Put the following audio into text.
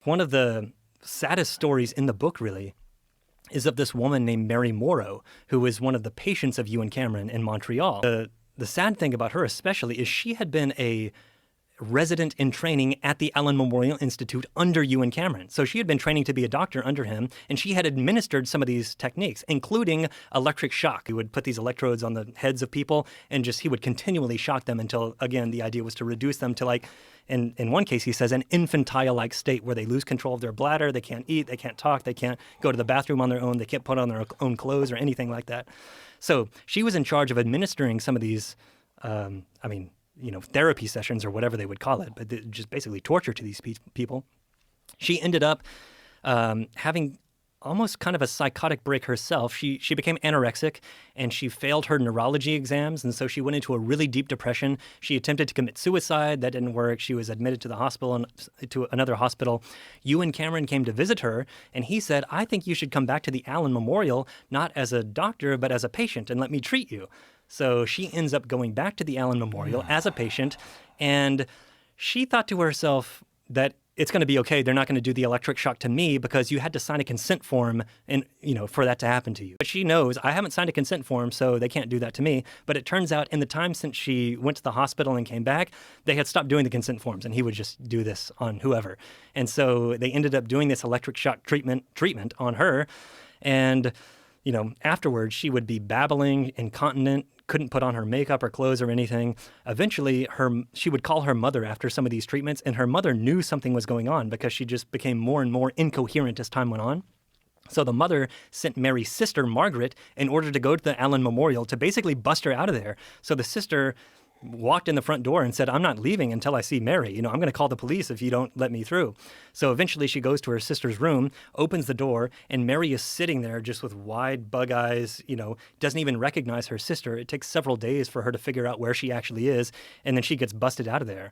One of the saddest stories in the book, really, is of this woman named Mary Moro, who was one of the patients of Ewen Cameron in Montreal. The sad thing about her especially is she had been a resident in training at the Allen Memorial Institute under Ewen Cameron. So she had been training to be a doctor under him, and she had administered some of these techniques, including electric shock. He would put these electrodes on the heads of people, and he would continually shock them until, again, the idea was to reduce them to, like, in one case, he says, an infantile-like state where they lose control of their bladder, they can't eat, they can't talk, they can't go to the bathroom on their own, they can't put on their own clothes or anything like that. So she was in charge of administering some of these, therapy sessions or whatever they would call it, but just basically torture to these people. She ended up having almost kind of a psychotic break herself. She became anorexic, and she failed her neurology exams, and so she went into a really deep depression. She attempted to commit suicide. That didn't work. She was admitted to the hospital, and to another hospital. Ewen Cameron came to visit her, and he said, "I think you should come back to the Allen Memorial, not as a doctor, but as a patient, and let me treat you." So she ends up going back to the Allen Memorial as a patient, and she thought to herself that it's going to be okay. They're not going to do the electric shock to me because you had to sign a consent form and, for that to happen to you. But she knows, I haven't signed a consent form, so they can't do that to me. But it turns out in the time since she went to the hospital and came back, they had stopped doing the consent forms, and he would just do this on whoever. And so they ended up doing this electric shock treatment on her. And, afterwards, she would be babbling, incontinent, couldn't put on her makeup or clothes or anything. Eventually, she would call her mother after some of these treatments, and her mother knew something was going on because she just became more and more incoherent as time went on. So the mother sent Mary's sister, Margaret, in order to go to the Allen Memorial to basically bust her out of there. So the sister walked in the front door and said, "I'm not leaving until I see Mary. I'm going to call the police if you don't let me through." So eventually she goes to her sister's room, opens the door, and Mary is sitting there just with wide bug eyes, doesn't even recognize her sister. It takes several days for her to figure out where she actually is, and then she gets busted out of there.